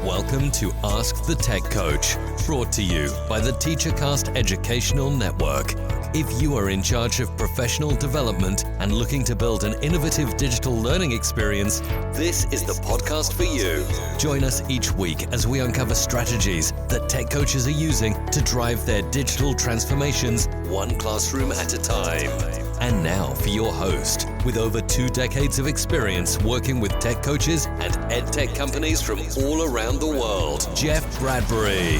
Welcome to Ask the Tech Coach, brought to you by the TeacherCast Educational Network. If you are in charge of professional development and looking to build an innovative digital learning experience, this is the podcast for you. Join us each week as we uncover strategies that tech coaches are using to drive their digital transformations one classroom at a time. And now for your host, with over 2 decades of experience working with tech coaches and ed tech companies from all around the world, Jeff Bradbury.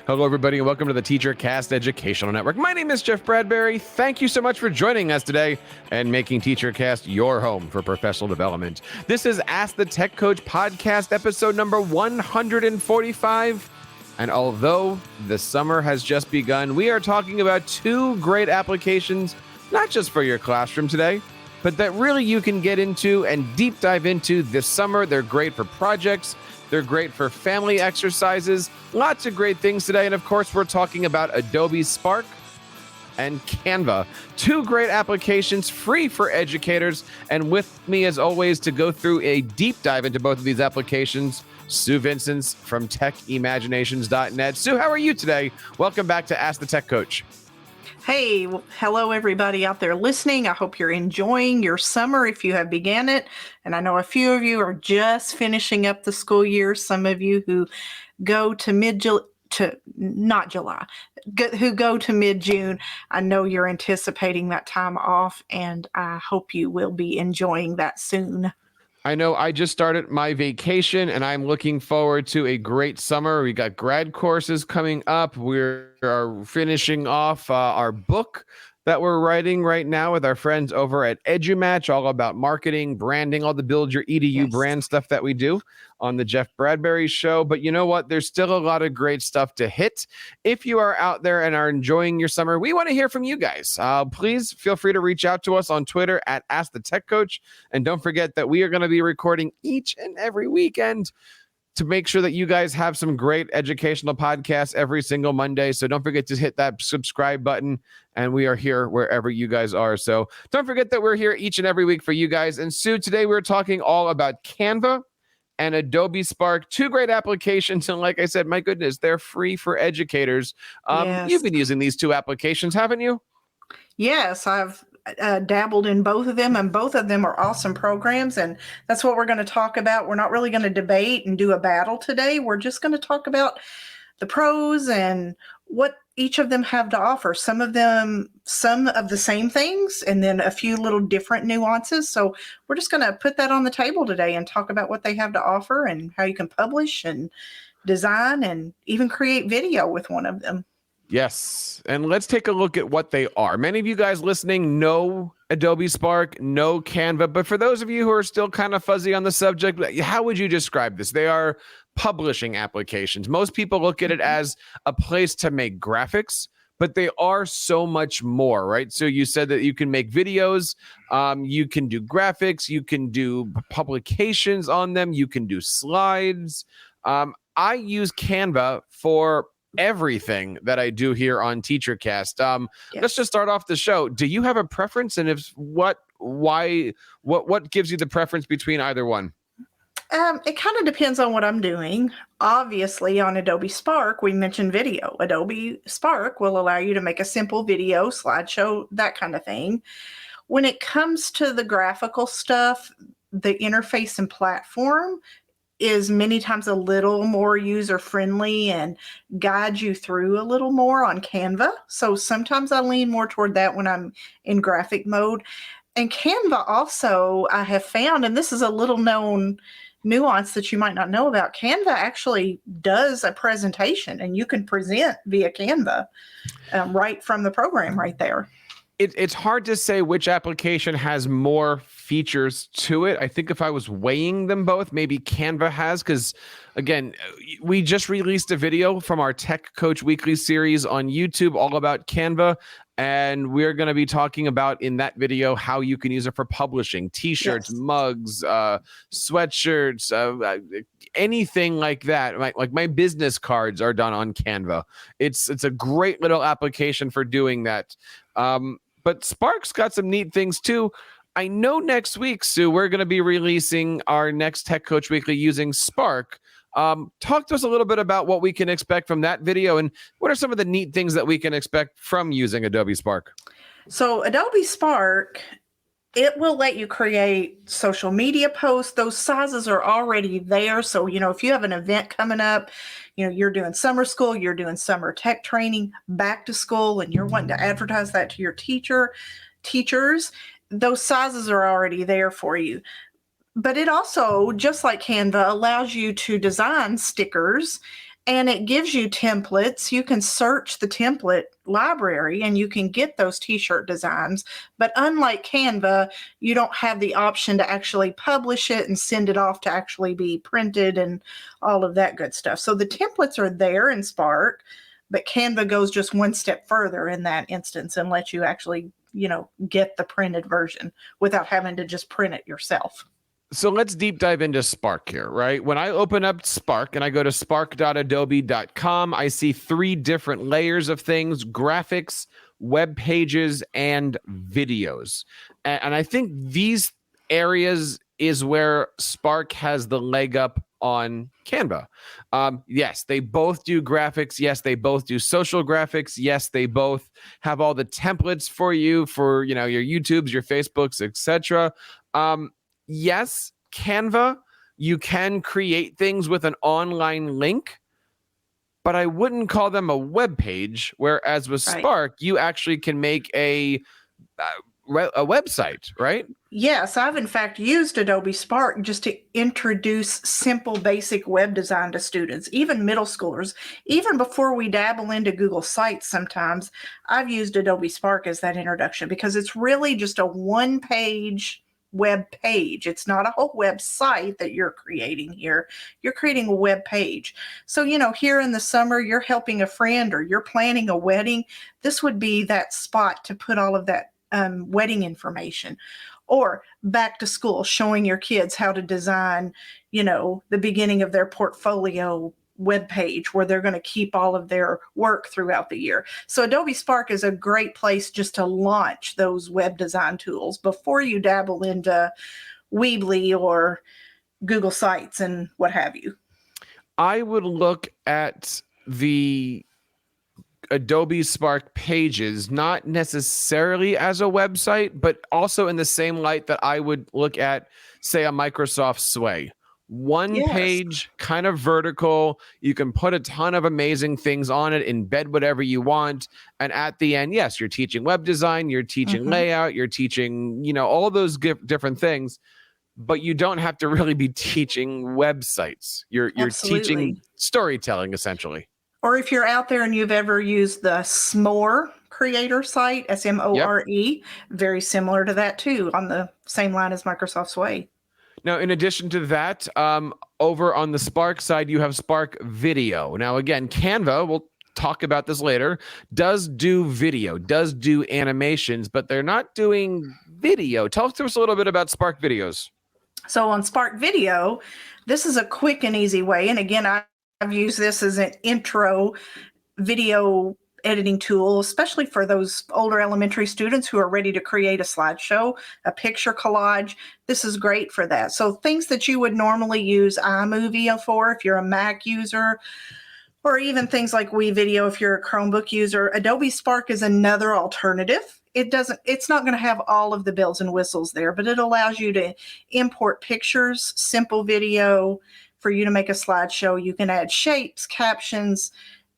Hello, everybody, and welcome to the TeacherCast Educational Network. My name is Jeff Bradbury. Thank you so much for joining us today and making TeacherCast your home for professional development. This is Ask the Tech Coach podcast, episode number 145. And although the summer has just begun, we are talking about 2 great applications, not just for your classroom today, but that really you can get into and deep dive into this summer. They're great for projects. They're great for family exercises. Lots of great things today. And of course, we're talking about Adobe Spark and Canva. 2 great applications, free for educators. And with me, as always, to go through a deep dive into both of these applications, Sue Vincents from techimaginations.net. Sue, how are you today? Welcome back to Ask the Tech Coach. Hey, hello everybody out there listening. I hope you're enjoying your summer if you have began it. And I know a few of you are just finishing up the school year. Some of you who go to who go to mid-June. I know you're anticipating that time off, and I hope you will be enjoying that soon. I know I just started my vacation and I'm looking forward to a great summer. We got grad courses coming up. We are finishing off our book that we're writing right now with our friends over at EduMatch, all about marketing, branding, all the build your EDU brand stuff that we do on the Jeff Bradbury Show. But you know what? There's still a lot of great stuff to hit. If you are out there and are enjoying your summer, we want to hear from you guys. Please feel free to reach out to us on Twitter at Ask the Tech Coach. And don't forget that we are going to be recording each and every weekend to make sure that you guys have some great educational podcasts every single Monday. So don't forget to hit that subscribe button, and we are here wherever you guys are. So don't forget that we're here each and every week for you guys. And Sue, today we're talking all about Canva and Adobe Spark, 2 great applications. And like I said, my goodness, they're free for educators. Yes. You've been using these 2 applications, haven't you? Yes, I've dabbled in both of them, and both of them are awesome programs, and that's what we're going to talk about. We're not really going to debate and do a battle today. We're just going to talk about the pros and what each of them have to offer. Some of the same things, and then a few little different nuances. So we're just going to put that on the table today and talk about what they have to offer and how you can publish and design and even create video with one of them. Yes. And let's take a look at what they are. Many of you guys listening know Adobe Spark, know Canva, but for those of you who are still kind of fuzzy on the subject, how would you describe this? They are publishing applications. Most people look at it as a place to make graphics, but they are so much more, right? So you said that you can make videos, you can do graphics, you can do publications on them, you can do slides. I use Canva for everything that I do here on TeacherCast. Let's just start off the show. Do you have a preference? And if what gives you the preference between either one? It kind of depends on what I'm doing. Obviously, on Adobe Spark, we mentioned video. Adobe Spark will allow you to make a simple video, slideshow, that kind of thing. When it comes to the graphical stuff, the interface and platform is many times a little more user-friendly and guides you through a little more on Canva. So sometimes I lean more toward that when I'm in graphic mode. And Canva also, I have found, and this is a little known nuance that you might not know about, Canva actually does a presentation, and you can present via Canva right from the program right there. It's hard to say which application has more features to it. I think if I was weighing them both, maybe Canva has, because again, we just released a video from our Tech Coach Weekly series on YouTube all about Canva. And we're going to be talking about in that video how you can use it for publishing t-shirts, mugs, sweatshirts, anything like that. Like my business cards are done on Canva. It's a great little application for doing that. But Spark's got some neat things too. I know next week, Sue, we're going to be releasing our next Tech Coach Weekly using Spark. Talk to us a little bit about what we can expect from that video and what are some of the neat things that we can expect from using Adobe Spark. So Adobe Spark, it will let you create social media posts. Those sizes are already there. So, if you have an event coming up, you're doing summer school, you're doing summer tech training, back to school, and you're wanting to advertise that to your teachers, those sizes are already there for you. But it also, just like Canva, allows you to design stickers, and it gives you templates. You can search the template library and you can get those t-shirt designs. But unlike Canva, you don't have the option to actually publish it and send it off to actually be printed and all of that good stuff. So the templates are there in Spark, but Canva goes just one step further in that instance and lets you actually, get the printed version without having to just print it yourself. So let's deep dive into Spark here, right? When I open up Spark and I go to spark.adobe.com, I see 3 different layers of things: graphics, web pages, and videos. And I think these areas is where Spark has the leg up on Canva. Yes, they both do graphics. Yes, they both do social graphics. Yes, they both have all the templates for you for, your YouTubes, your Facebooks, etc. Yes, Canva, you can create things with an online link, but I wouldn't call them a web page, whereas with Spark, you actually can make a website, right? Yes, I've in fact used Adobe Spark just to introduce simple, basic web design to students, even middle schoolers. Even before we dabble into Google Sites sometimes, I've used Adobe Spark as that introduction because it's really just a one-page web page. It's not a whole website that you're creating here. You're creating a web page. So, here in the summer, you're helping a friend or you're planning a wedding. This would be that spot to put all of that wedding information. Or back to school, showing your kids how to design, the beginning of their portfolio web page where they're going to keep all of their work throughout the year. So Adobe Spark is a great place just to launch those web design tools before you dabble into Weebly or Google Sites and what have you. I would look at the Adobe Spark pages not necessarily as a website, but also in the same light that I would look at, say, a Microsoft Sway. One page, kind of vertical. You can put a ton of amazing things on it, embed whatever you want. And at the end, yes, you're teaching web design, you're teaching layout, you're teaching, all those different things, but you don't have to really be teaching websites. You're teaching storytelling, essentially. Or if you're out there and you've ever used the Smore creator site, S-M-O-R-E, very similar to that too, on the same line as Microsoft Sway. Now, in addition to that, over on the Spark side, you have Spark Video. Now, again, Canva, we'll talk about this later, does do video, does do animations, but they're not doing video. Tell us a little bit about Spark Videos. So on Spark Video, this is a quick and easy way. And again, I've used this as an intro video editing tool, especially for those older elementary students who are ready to create a slideshow, a picture collage. This is great for that. So things that you would normally use iMovie for if you're a Mac user, or even things like WeVideo if you're a Chromebook user, Adobe Spark is another alternative. It's not going to have all of the bells and whistles there, but it allows you to import pictures, simple video for you to make a slideshow. You can add shapes, captions.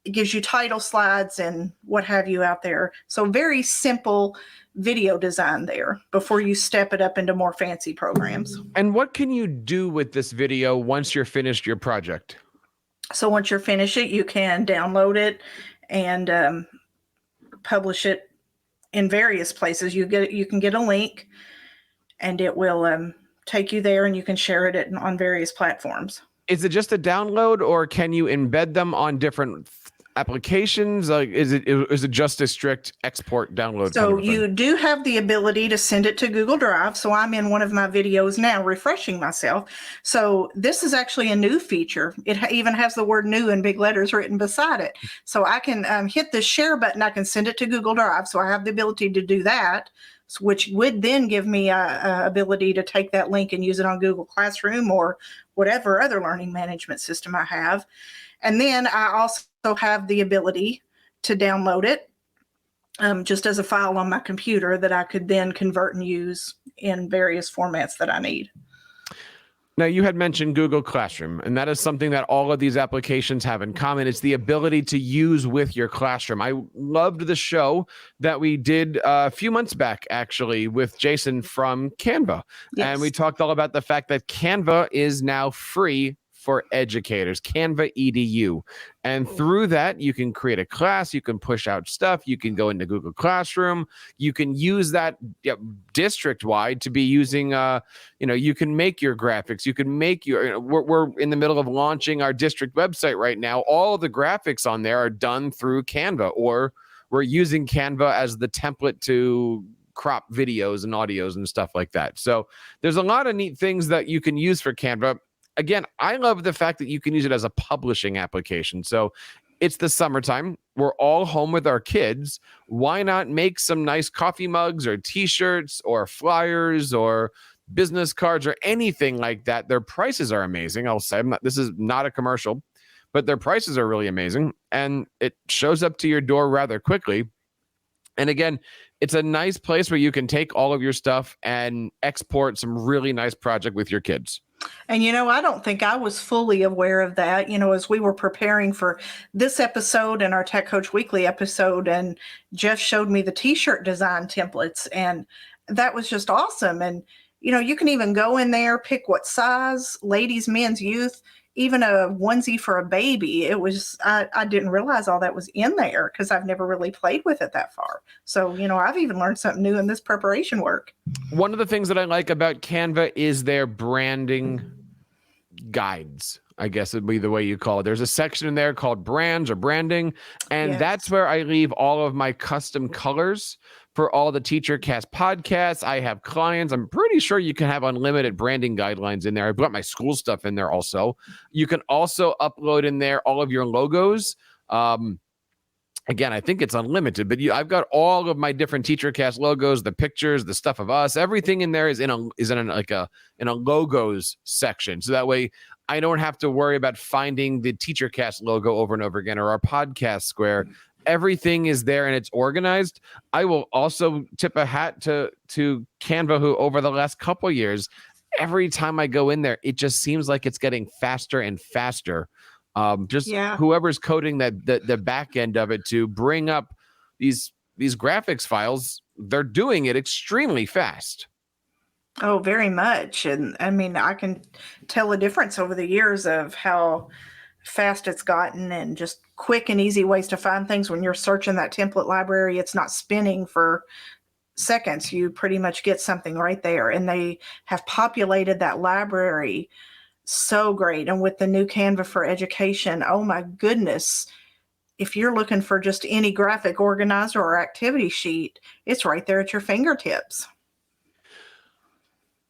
It gives you title slides and what have you out there. So very simple video design there before you step it up into more fancy programs. And what can you do with this video once you're finished your project? So once you're finished it, you can download it and publish it in various places. You can get a link and it will take you there and you can share it on various platforms. Is it just a download or can you embed them on different applications? Like, is it just a strict export download? So you do have the ability to send it to Google Drive. So I'm in one of my videos now refreshing myself. So this is actually a new feature. It even has the word new in big letters written beside it. So I can hit the share button. I can send it to Google Drive. So I have the ability to do that, which would then give me a ability to take that link and use it on Google Classroom or whatever other learning management system I have. And then I also have the ability to download it just as a file on my computer that I could then convert and use in various formats that I need. Now, you had mentioned Google Classroom, and that is something that all of these applications have in common. It's the ability to use with your classroom. I loved the show that we did a few months back, actually, with Jason from Canva. Yes. And we talked all about the fact that Canva is now free for educators, Canva EDU. And through that, you can create a class, you can push out stuff, you can go into Google Classroom, you can use that district-wide to be using, you can make your graphics, you can make your, we're in the middle of launching our district website right now. All of the graphics on there are done through Canva, or we're using Canva as the template to crop videos and audios and stuff like that. So there's a lot of neat things that you can use for Canva. Again, I love the fact that you can use it as a publishing application. So it's the summertime. We're all home with our kids. Why not make some nice coffee mugs or T-shirts or flyers or business cards or anything like that? Their prices are amazing. I'll say, this is not a commercial, but their prices are really amazing. And it shows up to your door rather quickly. And again, it's a nice place where you can take all of your stuff and export some really nice project with your kids. And, I don't think I was fully aware of that, as we were preparing for this episode and our Tech Coach Weekly episode, and Jeff showed me the t-shirt design templates, and that was just awesome. And, you can even go in there, pick what size, ladies, men's, youth, even a onesie for a baby. It was, I didn't realize all that was in there because I've never really played with it that far. So, I've even learned something new in this preparation work. One of the things that I like about Canva is their branding guides, I guess would be the way you call it. There's a section in there called brands or branding, and that's where I leave all of my custom colors for all the TeacherCast podcasts. I have clients. I'm pretty sure you can have unlimited branding guidelines in there. I've got my school stuff in there also. You can also upload in there all of your logos. Again, I think it's unlimited, but I've got all of my different TeacherCast logos, the pictures, the stuff of us. Everything in there is in a logos section, so that way I don't have to worry about finding the TeacherCast logo over and over again or our podcast square. Everything is there and it's organized. I will also tip a hat to Canva, who over the last couple of years, every time I go in there, it just seems like it's getting faster and faster. Whoever's coding the back end of it to bring up these graphics files, they're doing it extremely fast. Oh, very much. And I mean, I can tell a difference over the years of how fast it's gotten and just quick and easy ways to find things. When you're searching that template library, it's not spinning for seconds. You pretty much get something right there. And they have populated that library so great. And with the new Canva for Education, oh my goodness, if you're looking for just any graphic organizer or activity sheet, it's right there at your fingertips.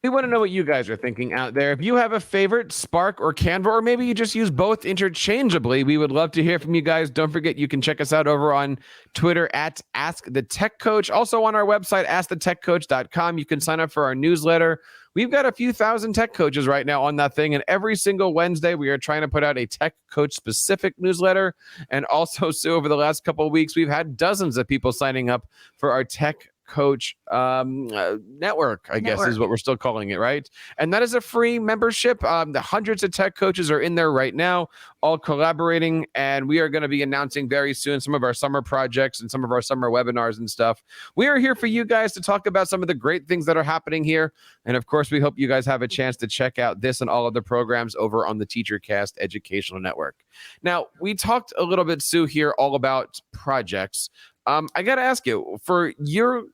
We want to know what you guys are thinking out there. If you have a favorite, Spark or Canva, or maybe you just use both interchangeably, we would love to hear from you guys. Don't forget, you can check us out over on Twitter at AskTheTechCoach. Also on our website, AskTheTechCoach.com. You can sign up for our newsletter. We've got a few thousand tech coaches right now on that thing, and every single Wednesday we are trying to put out a tech coach specific newsletter. And also, so over the last couple of weeks, we've had dozens of people signing up for our tech coach network, I guess is what we're still calling it, right? And that is a free membership. The hundreds of tech coaches are in there right now, all collaborating, and we are going to be announcing very soon some of our summer projects and some of our summer webinars and stuff. We are here for you guys to talk about some of the great things that are happening here, and of course we hope you guys have a chance to check out this and all of the programs over on the TeacherCast Educational Network. Now, we talked a little bit, Sue, here all about projects. I got to ask you, for your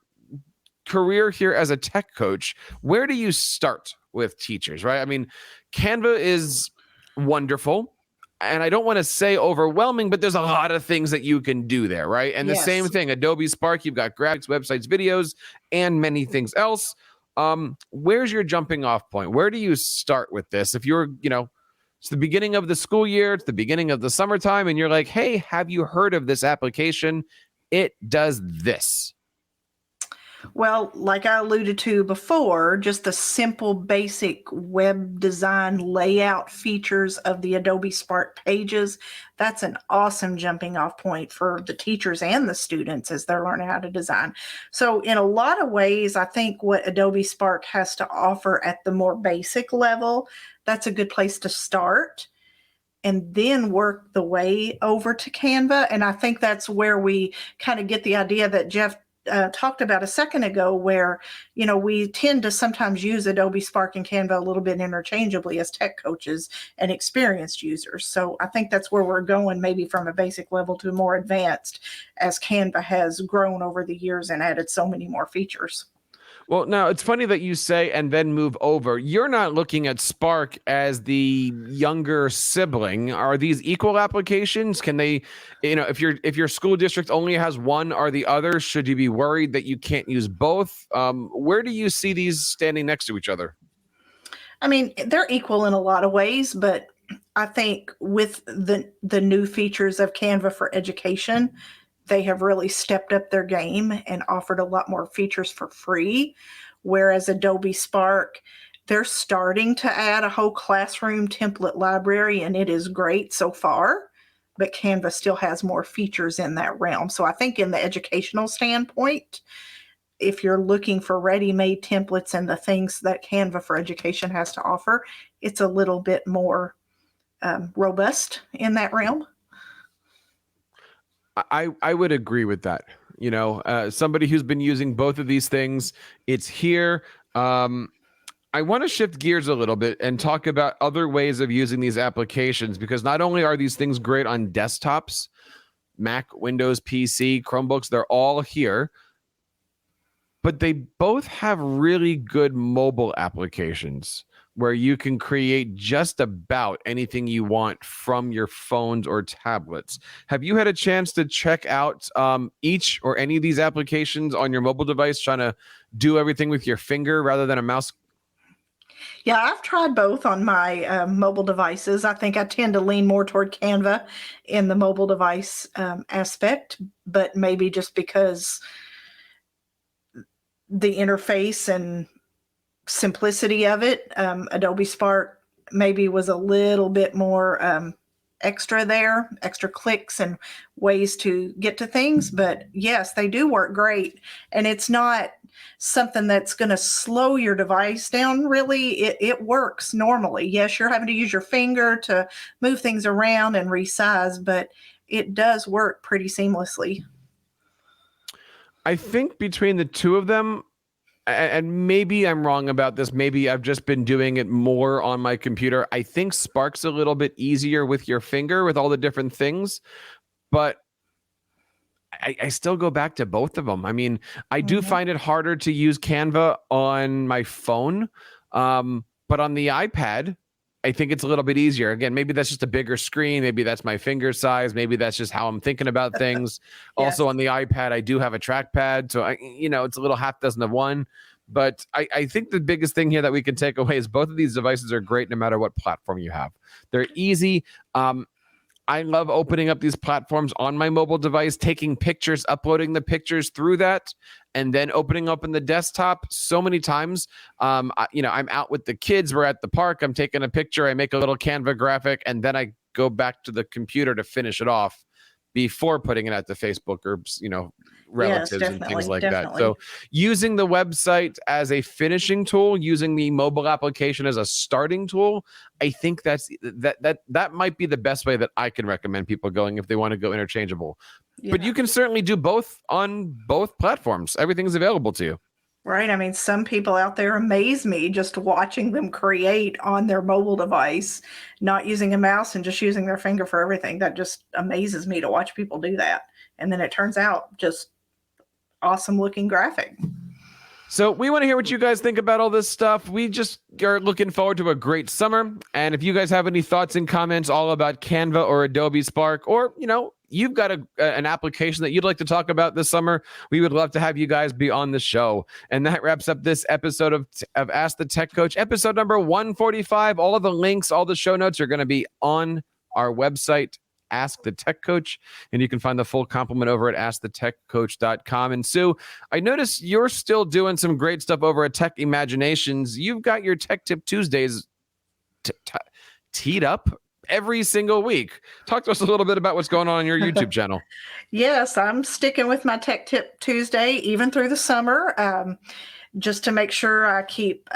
career here as a tech coach, where do you start with teachers, right? I mean, Canva is wonderful. and I don't want to say overwhelming, but there's a lot of things that you can do there, right? And the same Yes. thing, Adobe Spark, you've got graphics, websites, videos, and many things else. Where's your jumping off point? Where do you start with this? If you're, it's the beginning of the school year, it's the beginning of the summertime, and you're like, hey, have you heard of this application? It does this. Well, like I alluded to before, just the simple basic web design layout features of the Adobe Spark pages, that's an awesome jumping off point for the teachers and the students as they're learning how to design. So in a lot of ways, I think what Adobe Spark has to offer at the more basic level, that's a good place to start and then work the way over to Canva. And I think that's where we kind of get the idea that Jeff talked about a second ago, where we tend to sometimes use Adobe Spark and Canva a little bit interchangeably as tech coaches and experienced users. So I think that's where we're going, maybe from a basic level to more advanced, as Canva has grown over the years and added so many more features. Well, now it's funny that you say and then move over. You're not looking at Spark as the younger sibling. Are these equal applications? Can they, if your school district only has one or the other, should you be worried that you can't use both? Where do you see these standing next to each other? I mean, they're equal in a lot of ways, but I think with the new features of Canva for Education, they have really stepped up their game and offered a lot more features for free. Whereas Adobe Spark, they're starting to add a whole classroom template library, and it is great so far, but Canva still has more features in that realm. So I think in the educational standpoint, if you're looking for ready-made templates and the things that Canva for Education has to offer, it's a little bit more robust in that realm. I would agree with that. Somebody who's been using both of these things, it's here. I want to shift gears a little bit and talk about other ways of using these applications, because not only are these things great on desktops, Mac, Windows, PC, Chromebooks, they're all here, but they both have really good mobile applications where you can create just about anything you want from your phones or tablets. Have you had a chance to check out each or any of these applications on your mobile device, trying to do everything with your finger rather than a mouse? Yeah, I've tried both on my mobile devices. I think I tend to lean more toward Canva in the mobile device aspect, but maybe just because the interface and simplicity of it, Adobe Spark maybe was a little bit more extra there, extra clicks and ways to get to things. But yes, they do work great. And it's not something that's going to slow your device down, really. It works normally. Yes, you're having to use your finger to move things around and resize, but it does work pretty seamlessly. I think between the two of them, and maybe I'm wrong about this, maybe I've just been doing it more on my computer, I think Spark's a little bit easier with your finger with all the different things, but I still go back to both of them. I mean, I do find it harder to use Canva on my phone, but on the iPad, I think it's a little bit easier. Again, maybe that's just a bigger screen. Maybe that's my finger size. Maybe that's just how I'm thinking about things. Yes. Also on the iPad, I do have a trackpad. So, it's a little half dozen of one. But I think the biggest thing here that we can take away is both of these devices are great no matter what platform you have. They're easy. I love opening up these platforms on my mobile device, taking pictures, uploading the pictures through that, and then opening up in the desktop. So many times, I'm out with the kids. We're at the park. I'm taking a picture. I make a little Canva graphic, and then I go back to the computer to finish it off before putting it out to Facebook or, relatives and things like that. So using the website as a finishing tool, using the mobile application as a starting tool, I think that might be the best way that I can recommend people going if they want to go interchangeable. Yeah. But you can certainly do both on both platforms. Everything's available to you. Right. I mean, some people out there amaze me just watching them create on their mobile device, not using a mouse and just using their finger for everything. That just amazes me to watch people do that. And then it turns out just awesome looking graphic. So we want to hear what you guys think about all this stuff. We just are looking forward to a great summer. And if you guys have any thoughts and comments all about Canva or Adobe Spark, or, you've got an application that you'd like to talk about this summer, we would love to have you guys be on the show. And that wraps up this episode of Ask the Tech Coach, episode number 145. All of the links, all the show notes are going to be on our website, Ask the Tech Coach, and you can find the full complement over at askthetechcoach.com. And Sue, I notice you're still doing some great stuff over at Tech Imaginations. You've got your Tech Tip Tuesdays teed up every single week. Talk to us a little bit about what's going on your YouTube channel. Yes, I'm sticking with my Tech Tip Tuesday even through the summer, just to make sure I keep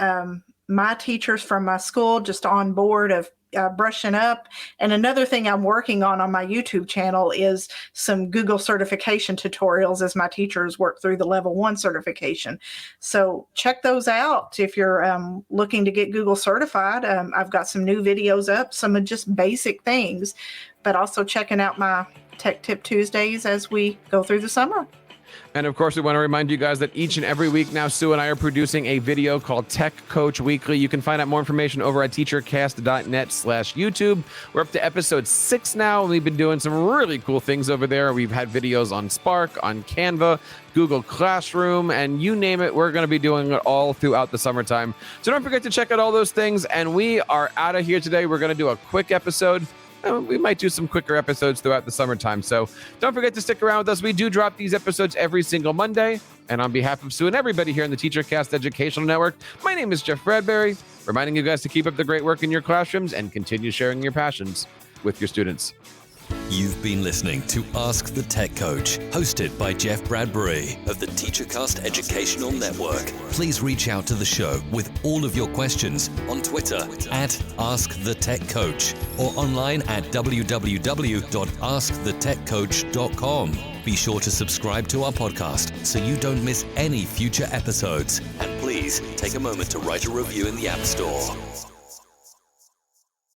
my teachers from my school just on board of brushing up. And another thing I'm working on my YouTube channel is some Google certification tutorials as my teachers work through the level 1 certification. So check those out if you're looking to get Google certified. I've got some new videos up, some of just basic things, but also checking out my Tech Tip Tuesdays as we go through the summer. And of course, we want to remind you guys that each and every week now, Sue and I are producing a video called Tech Coach Weekly. You can find out more information over at teachercast.net/YouTube. We're up to episode 6 now, and we've been doing some really cool things over there. We've had videos on Spark, on Canva, Google Classroom, and you name it, we're going to be doing it all throughout the summertime. So don't forget to check out all those things. And we are out of here today. We're going to do a quick episode. We might do some quicker episodes throughout the summertime. So don't forget to stick around with us. We do drop these episodes every single Monday. And on behalf of Sue and everybody here in the TeacherCast Educational Network, my name is Jeff Bradbury, reminding you guys to keep up the great work in your classrooms and continue sharing your passions with your students. You've been listening to Ask the Tech Coach, hosted by Jeff Bradbury of the TeacherCast Educational Network. Please reach out to the show with all of your questions on Twitter at AskTheTechCoach or online at www.askthetechcoach.com. Be sure to subscribe to our podcast so you don't miss any future episodes. And please take a moment to write a review in the App Store.